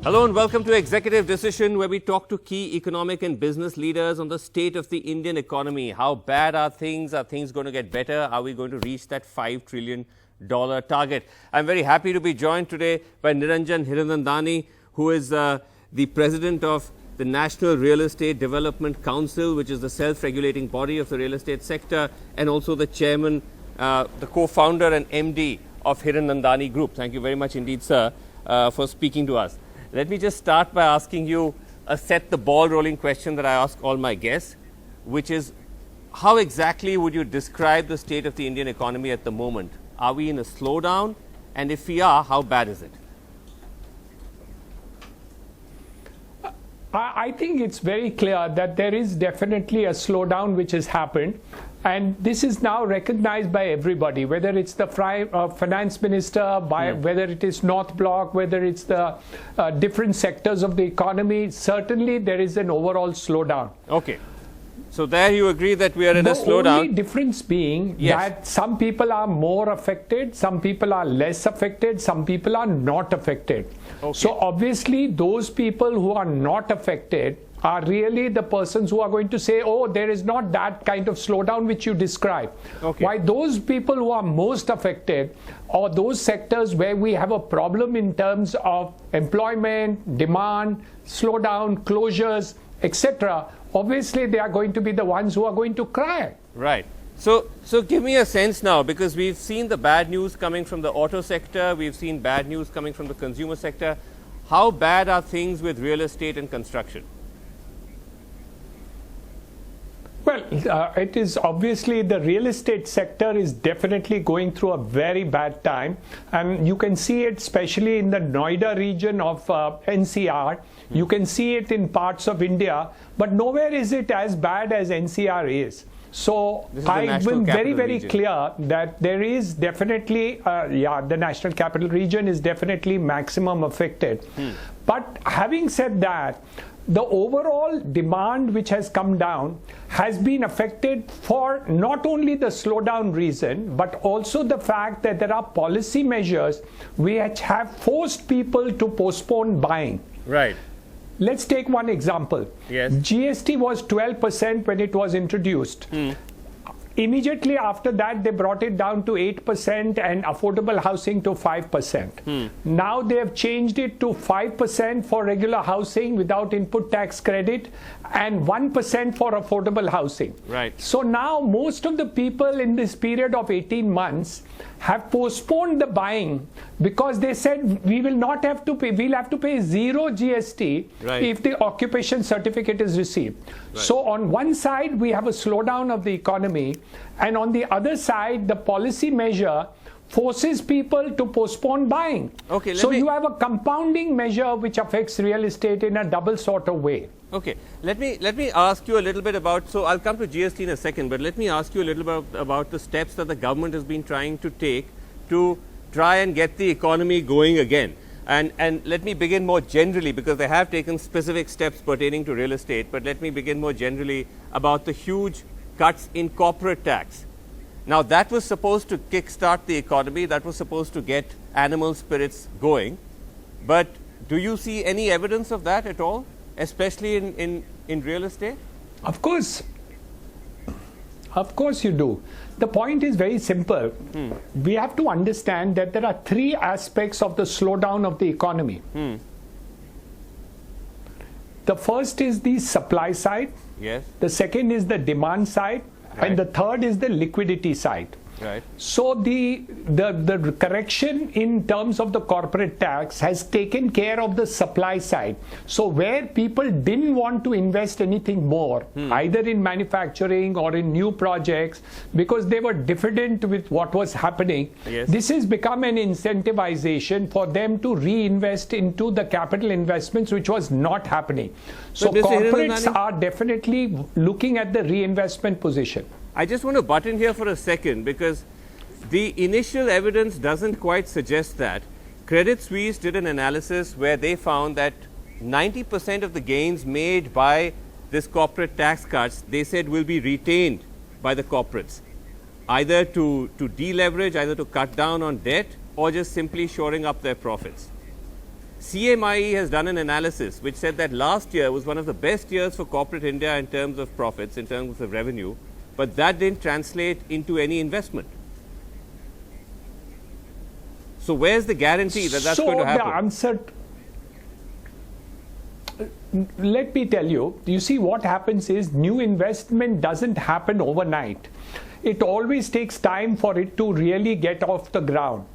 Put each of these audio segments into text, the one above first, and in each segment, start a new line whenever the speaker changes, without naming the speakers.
Hello and welcome to Executive Decision, where we talk to key economic and business leaders on the state of the Indian economy. How bad are things? Are things going to get better? Are we going to reach that $5 trillion target? I'm very happy to be joined today by Niranjan Hiranandani, who is the president of the National Real Estate Development Council, which is the self-regulating body of the real estate sector, and also the chairman, the co-founder and MD of Hiranandani Group. Thank you very much indeed, sir, for speaking to us. Let me just start by asking you a set the ball rolling question that I ask all my guests, which is, how exactly would you describe the state of the Indian economy at the moment? Are we in a slowdown? And if we are, how bad is it?
I think it's very clear that there is definitely a slowdown which has happened. And this is now recognized by everybody, whether it's the finance minister, whether it is North Bloc, whether it's the different sectors of the economy. Certainly, there is an overall slowdown.
Okay. So there you agree that we are in a slowdown.
The only difference being that some people are more affected, some people are less affected, some people are not affected. Okay. So obviously, those people who are not affected are really the persons who are going to say, oh, there is not that kind of slowdown which you describe. Okay. Why those people who are most affected, or those sectors where we have a problem in terms of employment, demand, slowdown, closures, etc., obviously they are going to be the ones who are going to cry.
Right. So give me a sense now, because we've seen the bad news coming from the auto sector, we've seen bad news coming from the consumer sector. How bad are things with real estate and construction?
Well, it is obviously the real estate sector is definitely going through a very bad time, and you can see it especially in the Noida region of NCR. You can see it in parts of India, but nowhere is it as bad as NCR is. So I've been very clear that there is definitely, the National Capital Region is definitely maximum affected. But having said that, the overall demand which has come down has been affected for not only the slowdown reason, but also the fact that there are policy measures which have forced people to postpone buying. Right. Let's take one example. Yes. GST was 12% when it was introduced. Immediately after that, they brought it down to 8% and affordable housing to 5%. Now they have changed it to 5% for regular housing without input tax credit and 1% for affordable housing. Right. So now most of the people in this period of 18 months have postponed the buying because they said we will not have to pay, we'll have to pay zero GST if the occupation certificate is received. So on one side, we have a slowdown of the economy, and on the other side, the policy measure forces people to postpone buying. Okay, so you have a compounding measure which affects real estate in a double sort of way.
Okay, let me ask you a little bit about, so I'll come to GST in a second, but let me ask you a little bit about the steps that the government has been trying to take to try and get the economy going again. And let me begin more generally, because they have taken specific steps pertaining to real estate, but let me begin more generally about the huge cuts in corporate tax. Now, that was supposed to kickstart the economy, that was supposed to get animal spirits going, but do you see any evidence of that at all, especially in real estate?
Of course. Of course you do. The point is very simple. We have to understand that there are three aspects of the slowdown of the economy. The first is the supply side. Yes. The second is the demand side. Right. And the third is the liquidity side. Right. So the correction in terms of the corporate tax has taken care of the supply side. So where people didn't want to invest anything more, either in manufacturing or in new projects, because they were diffident with what was happening, this has become an incentivization for them to reinvest into the capital investments, which was not happening. So corporates are definitely looking at the reinvestment position.
I just want to butt in here for a second, because the initial evidence doesn't quite suggest that. Credit Suisse did an analysis where they found that 90% of the gains made by this corporate tax cuts, they said, will be retained by the corporates, either to deleverage, either to cut down on debt, or just simply shoring up their profits. CMIE has done an analysis which said that last year was one of the best years for corporate India in terms of profits, in terms of revenue, but that didn't translate into any investment. So where's the guarantee that that's going to happen?
The answer, let me tell you, you see what happens is new investment doesn't happen overnight. It always takes time for it to really get off the ground.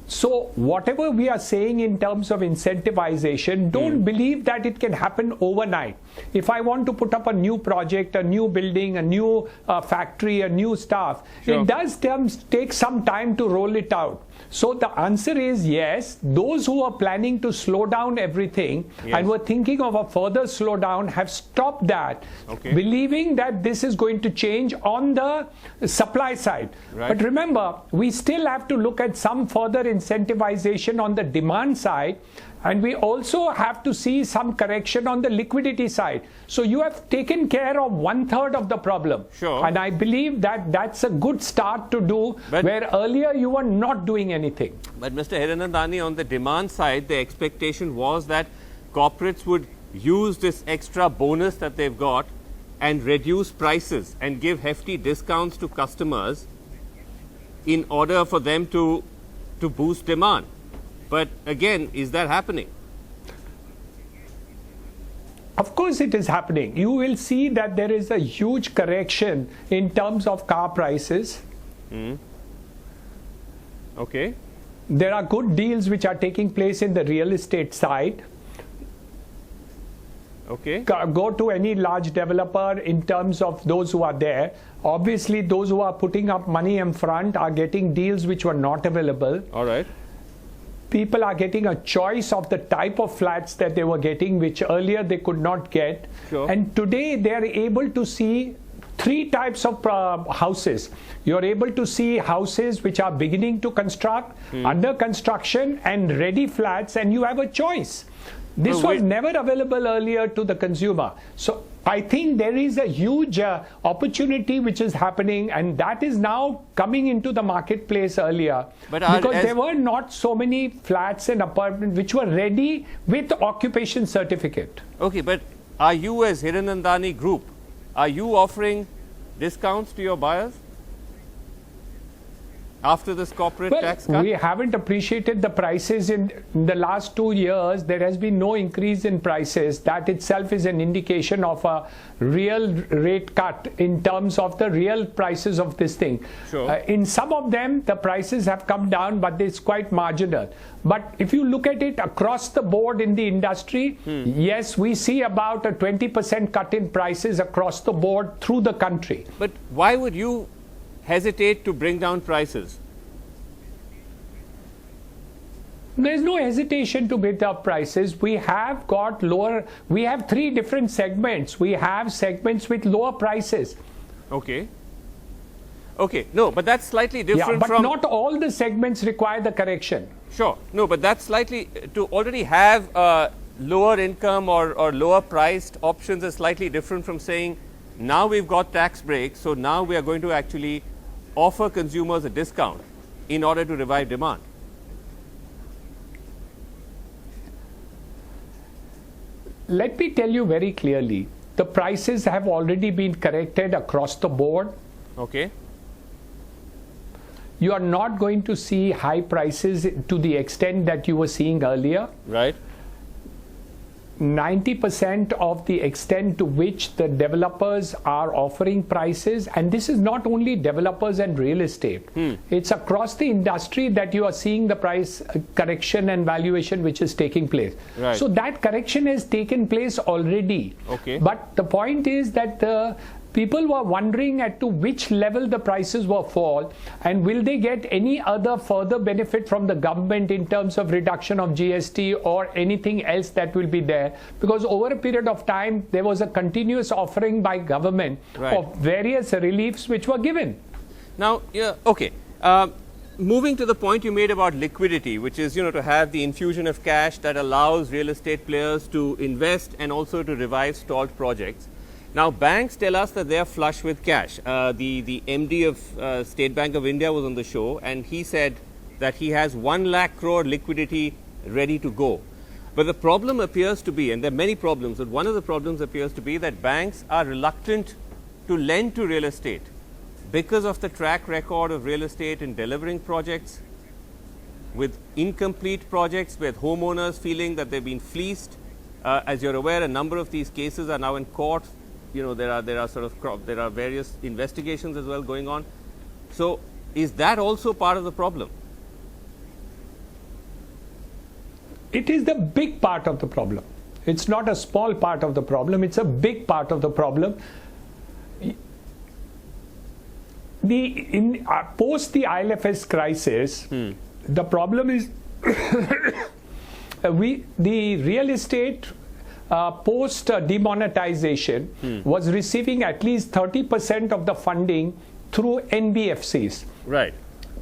So whatever we are saying in terms of incentivization, don't believe that it can happen overnight. If I want to put up a new project, a new building, a new factory, a new staff, it does take some time to roll it out. So the answer is yes, those who are planning to slow down everything and were thinking of a further slowdown have stopped that, believing that this is going to change on the supply side. But remember, we still have to look at some further incentivization on the demand side, and we also have to see some correction on the liquidity side. So you have taken care of 1/3 of the problem. And I believe that that's a good start to do, where earlier you were not doing anything.
But Mr. Hiranandani, on the demand side, the expectation was that corporates would use this extra bonus that they've got and reduce prices and give hefty discounts to customers in order for them to boost demand. But again, is that happening?
Of course it is happening. You will see that there is a huge correction in terms of car prices.
Okay.
There are good deals which are taking place in the real estate side.
Okay.
Go to any large developer in terms of those who are there. Obviously, those who are putting up money in front are getting deals which were not available.
All right.
People are getting a choice of the type of flats that they were getting, which earlier they could not get. And today they are able to see 3 types of houses. You're able to see houses which are beginning to construct, under construction, and ready flats, and you have a choice. This was never available earlier to the consumer. So I think there is a huge opportunity which is happening, and that is now coming into the marketplace earlier. Because there were not so many flats and apartments which were ready with occupation certificate.
Okay, but are you, as Hiranandani Group, are you offering discounts to your buyers after this corporate tax cut?
We haven't appreciated the prices in the last 2 years. There has been no increase in prices. That itself is an indication of a real rate cut in terms of the real prices of this thing. In some of them, the prices have come down, but it's quite marginal. But if you look at it across the board in the industry, yes, we see about a 20% cut in prices across the board through the country.
But why would you hesitate to bring down prices?
There's no hesitation to bid up prices. We have got lower, we have 3 different segments. We have segments with lower prices.
Okay. Okay, no, but that's slightly different
but not all the segments require the correction.
Sure, no, but that's slightly, to already have lower income or lower priced options is slightly different from saying, now we've got tax breaks, so now we are going to actually offer consumers a discount in order to revive demand.
Let me tell you very clearly, the prices have already been corrected across the board.
Okay.
You are not going to see high prices to the extent that you were seeing earlier.
Right.
90% of the extent to which the developers are offering prices, and this is not only developers and real estate, it's across the industry that you are seeing the price correction and valuation which is taking place.
Right.
So that correction has taken place already.
Okay.
But the point is that the people were wondering at to which level the prices will fall, and will they get any other further benefit from the government in terms of reduction of GST or anything else that will be there, because over a period of time there was a continuous offering by government of various reliefs which were given.
Now, okay. Moving to the point you made about liquidity, which is, to have the infusion of cash that allows real estate players to invest and also to revive stalled projects. Now, banks tell us that they are flush with cash. The MD of State Bank of India was on the show, and he said that he has 1 lakh crore liquidity ready to go. But the problem appears to be, and there are many problems, but one of the problems appears to be that banks are reluctant to lend to real estate because of the track record of real estate in delivering projects, with incomplete projects, with homeowners feeling that they've been fleeced. As you're aware, a number of these cases are now in court. You know, there are various investigations as well going on. So is that also part of the problem?
It is the big part of the problem. It's not a small part of the problem. It's a big part of the problem. Post the ILFS crisis, the problem is the real estate post demonetization was receiving at least 30% of the funding through NBFCs.
Right.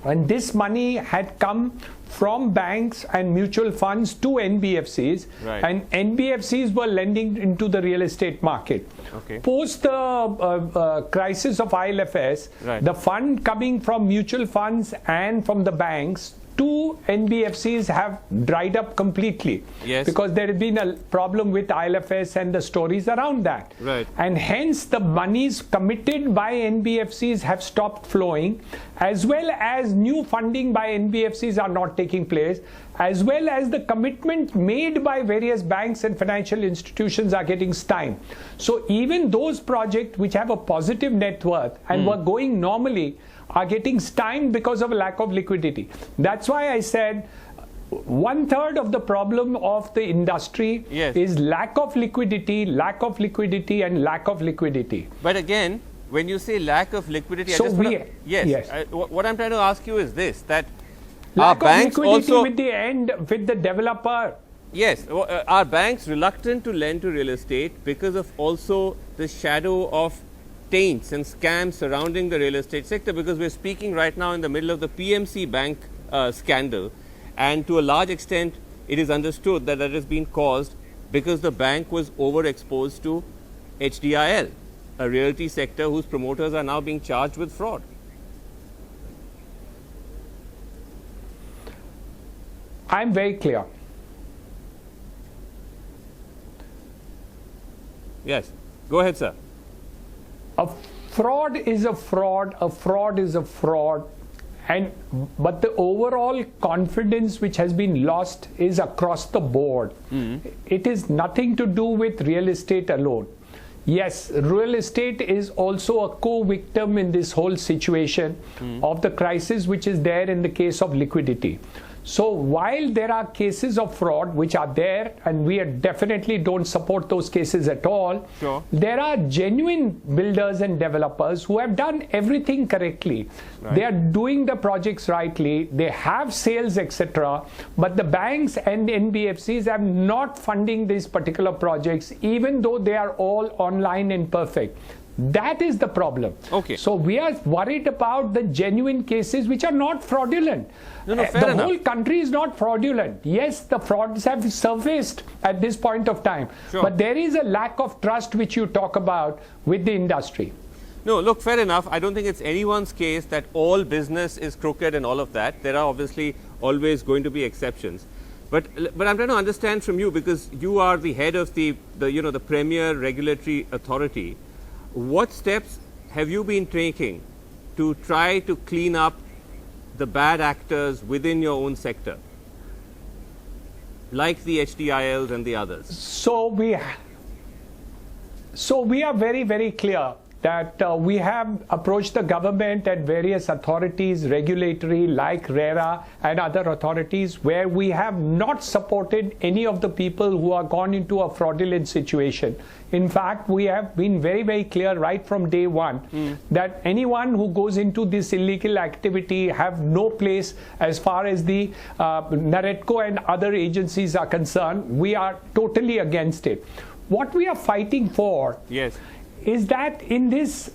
And this money had come from banks and mutual funds to NBFCs,
right.
and NBFCs were lending into the real estate market.
Okay.
Post the crisis of ILFS,
right.
the fund coming from mutual funds and from the banks to NBFCs have dried up completely.
Yes.
Because there has been a problem with ILFS and the stories around that.
Right.
And hence the monies committed by NBFCs have stopped flowing, as well as new funding by NBFCs are not taking place, as well as the commitment made by various banks and financial institutions are getting stymied. So even those projects which have a positive net worth and were going normally are getting stymied because of a lack of liquidity. That's why I said 1/3 of the problem of the industry
yes.
is lack of liquidity, and lack of liquidity.
But again, when you say lack of liquidity,
so
yes. What I'm trying to ask you is this, that
lack
are banks
of liquidity
also
with the developer.
Yes, are banks reluctant to lend to real estate because of also the shadow of taints and scams surrounding the real estate sector? Because we're speaking right now in the middle of the PMC bank scandal, and to a large extent it is understood that has been caused because the bank was overexposed to HDIL, a realty sector whose promoters are now being charged with fraud.
I'm very clear.
Yes, go ahead, sir.
A fraud is a fraud, a fraud is a fraud, but the overall confidence which has been lost is across the board. It is nothing to do with real estate alone. Yes, real estate is also a co-victim in this whole situation of the crisis which is there in the case of liquidity. So while there are cases of fraud which are there, and we definitely don't support those cases at all,
sure.
There are genuine builders and developers who have done everything correctly. Right. They are doing the projects rightly, they have sales, etc. But the banks and NBFCs are not funding these particular projects, even though they are all online and perfect. That is the problem.
Okay.
So we are worried about the genuine cases which are not fraudulent.
Fair
the
enough.
whole country is not fraudulent. Yes, the frauds have surfaced at this point of time.
Sure.
But there is a lack of trust which you talk about with the industry.
No, look, fair enough. I don't think it's anyone's case that all business is crooked and all of that. There are obviously always going to be exceptions. But I'm trying to understand from you, because you are the head of the premier regulatory authority. What steps have you been taking to try to clean up the bad actors within your own sector, like the HDILs and the others?
So we are very, very clear that we have approached the government and various authorities, regulatory like RERA and other authorities, where we have not supported any of the people who are gone into a fraudulent situation. In fact, we have been very, very clear right from day one that anyone who goes into this illegal activity have no place as far as the NAREDCO and other agencies are concerned. We are totally against it. What we are fighting for is that in this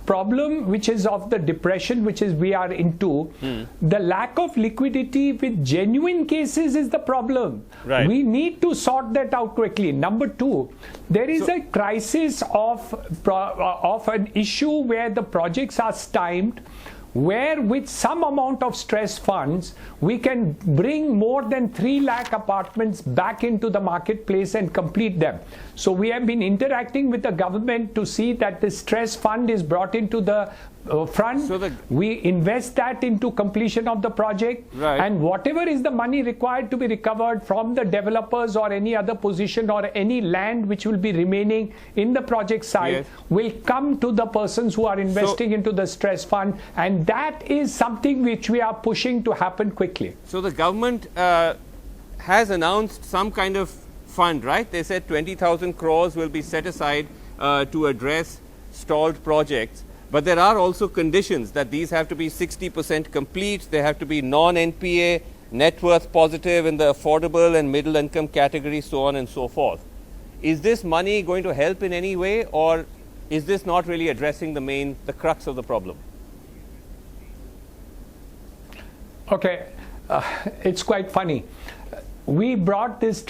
problem which is of the depression which is we are into, the lack of liquidity with genuine cases is the problem.
Right.
We need to sort that out quickly. Number two, there is a crisis of an issue where the projects are stymied, where with some amount of stress funds, we can bring more than 3 lakh apartments back into the marketplace and complete them. So we have been interacting with the government to see that the stress fund is brought into the front. So we invest that into completion of the project, and whatever is the money required to be recovered from the developers or any other position or any land which will be remaining in the project site will come to the persons who are investing into the stress fund, and that is something which we are pushing to happen quickly.
So the government has announced some kind of fund, right? They said 20,000 crores will be set aside to address stalled projects. But there are also conditions that these have to be 60% complete, they have to be non-NPA, net worth positive in the affordable and middle income category, so on and so forth. Is this money going to help in any way, or is this not really addressing the crux of the problem?
Okay, it's quite funny. We brought this,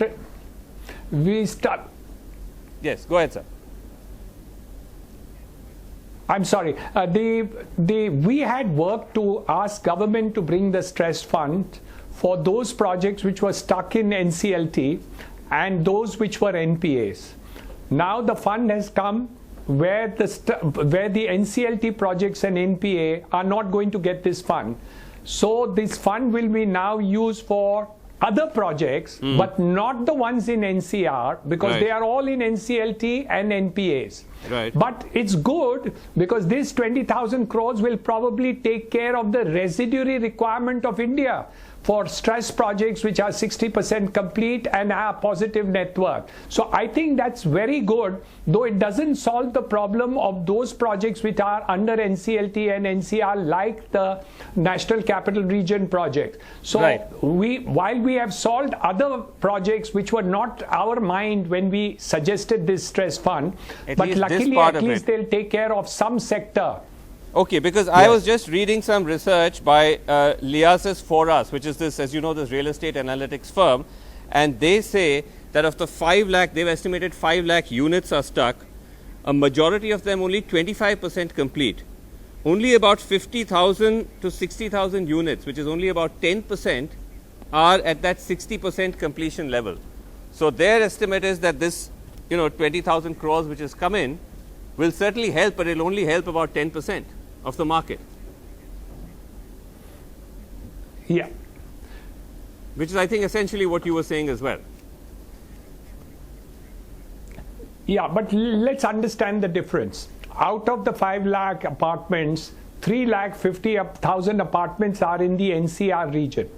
Yes, go ahead, sir.
I'm sorry. We had worked to ask government to bring the stress fund for those projects which were stuck in NCLT and those which were NPAs. Now the fund has come where the NCLT projects and NPA are not going to get this fund. So this fund will be now used for other projects, but not the ones in NCR, because they are all in NCLT and NPAs. But it's good because this 20,000 crores will probably take care of the residuary requirement of India for stress projects which are 60% complete and have positive net worth. So I think that's very good, though it doesn't solve the problem of those projects which are under NCLT and NCR, like the National Capital Region project. So while we have solved other projects which were not our mind when we suggested this stress fund, but luckily at least they'll take care of some sector.
Okay, because I was just reading some research by Liasis for Us, which is this, as you know, this real estate analytics firm, and they say that of the 5 lakh, they've estimated 5 lakh units are stuck, a majority of them only 25% complete. Only about 50,000 to 60,000 units, which is only about 10%, are at that 60% completion level. So their estimate is that this, 20,000 crores which has come in will certainly help, but it will only help about 10% of the market.
Yeah.
Which is, I think, essentially what you were saying as well.
Yeah, but let's understand the difference. Out of the 5 lakh apartments, 3,50,000 apartments are in the NCR region.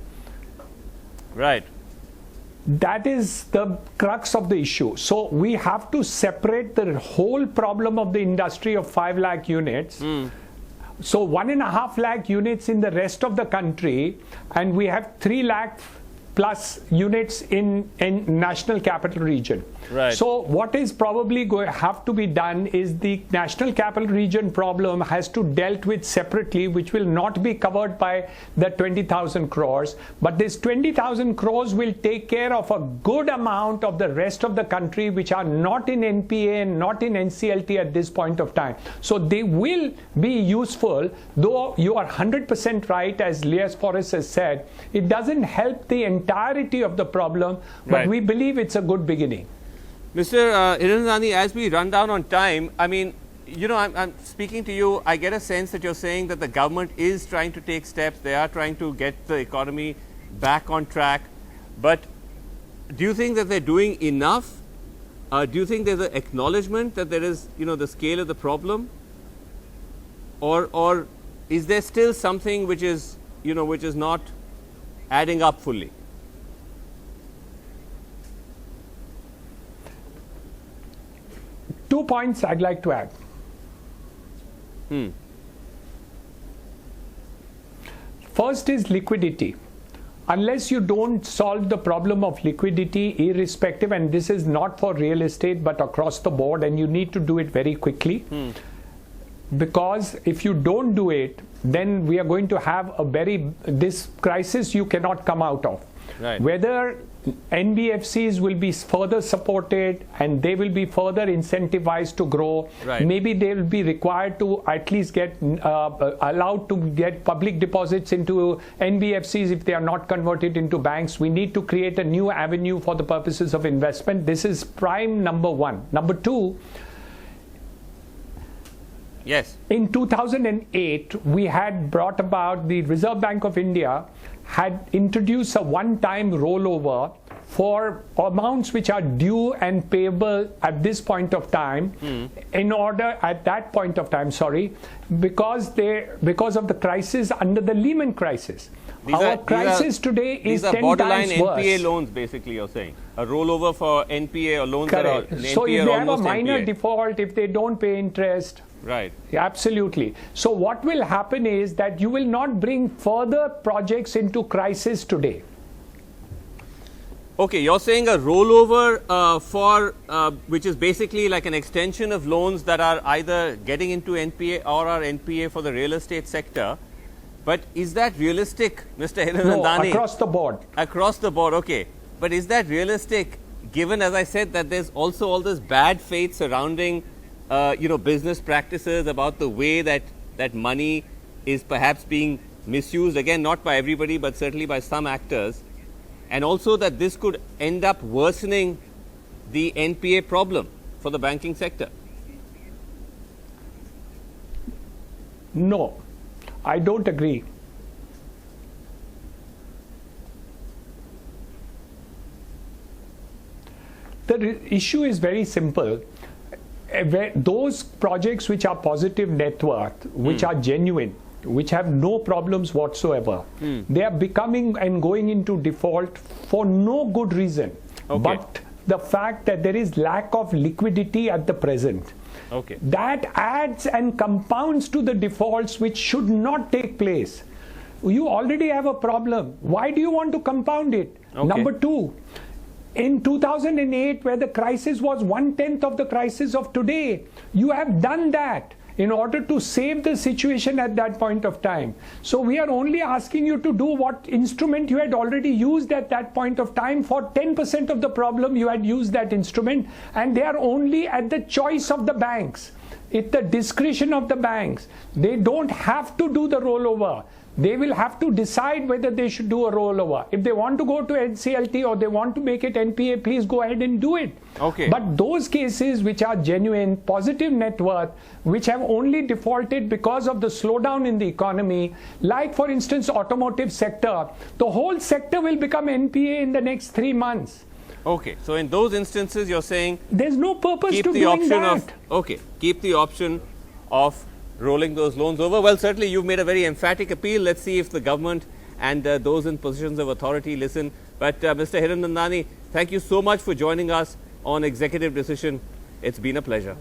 Right.
That is the crux of the issue. So we have to separate the whole problem of the industry of 5 lakh units. So 1.5 lakh units in the rest of the country, and we have 3 lakh plus units in National Capital Region. So what is probably going to have to be done is the National Capital Region problem has to dealt with separately, which will not be covered by the 20,000 crores. But this 20,000 crores will take care of a good amount of the rest of the country which are not in NPA and not in NCLT at this point of time. So they will be useful, though you are 100% right, as Lias Forrest has said. It doesn't help the entirety of the problem, but we believe it's a good beginning.
Mr. Hiranandani, as we run down on time, I mean, I'm speaking to you, I get a sense that you're saying that the government is trying to take steps, they are trying to get the economy back on track, but do you think that they're doing enough? Do you think there's an acknowledgement that there is, the scale of the problem? Or is there still something which is, which is not adding up fully?
Two points I'd like to add. First is liquidity. Unless you don't solve the problem of liquidity, irrespective, and this is not for real estate but across the board, and you need to do it very quickly, because if you don't do it, then we are going to have this crisis you cannot come out of. Whether NBFCs will be further supported and they will be further incentivized to grow.
Right.
Maybe they will be required to at least get allowed to get public deposits into NBFCs if they are not converted into banks. We need to create a new avenue for the purposes of investment. This is prime number one. Number two,
yes,
in 2008, we had brought about, the Reserve Bank of India had introduced a one-time rollover for amounts which are due and payable at this point of time, in order, at that point of time, sorry, because of the crisis under the Lehman crisis. Our crisis today is 10 times worse. These are
borderline NPA loans, basically, you're saying. A rollover for NPA or loans that are NPA.
So if they have a minor
NPA.
default, if they don't pay interest,
right.
Absolutely. So what will happen is that you will not bring further projects into crisis today.
Okay, you're saying a rollover which is basically like an extension of loans that are either getting into NPA or are NPA for the real estate sector. But is that realistic, Mr. Hiranandani?
No, across the board.
Across the board, okay. But is that realistic, given, as I said, that there's also all this bad faith surrounding business practices, about the way that money is perhaps being misused, again, not by everybody, but certainly by some actors, and also that this could end up worsening the NPA problem for the banking sector?
No, I don't agree. The issue is very simple. Those projects which are positive net worth, which are genuine, which have no problems whatsoever, they are becoming and going into default for no good reason, but the fact that there is lack of liquidity at the present.
Okay.
That adds and compounds to the defaults which should not take place. You already have a problem. Why do you want to compound it?
Okay.
Number two, in 2008, where the crisis was 1/10 of the crisis of today, you have done that in order to save the situation at that point of time. So we are only asking you to do what instrument you had already used at that point of time. For 10% of the problem, you had used that instrument, and they are only at the choice of the banks. It's the discretion of the banks. They don't have to do the rollover. They will have to decide whether they should do a rollover. If they want to go to NCLT or they want to make it NPA, please go ahead and do it.
Okay.
But those cases which are genuine, positive net worth, which have only defaulted because of the slowdown in the economy, like for instance automotive sector, the whole sector will become NPA in the next 3 months.
Okay, so in those instances you're saying
there's no purpose
keep
to
the
doing
option
that.
Keep the option of rolling those loans over. Well, certainly you've made a very emphatic appeal. Let's see if the government and those in positions of authority listen. But Mr. Hiranandani, thank you so much for joining us on Executive Decision. It's been a pleasure.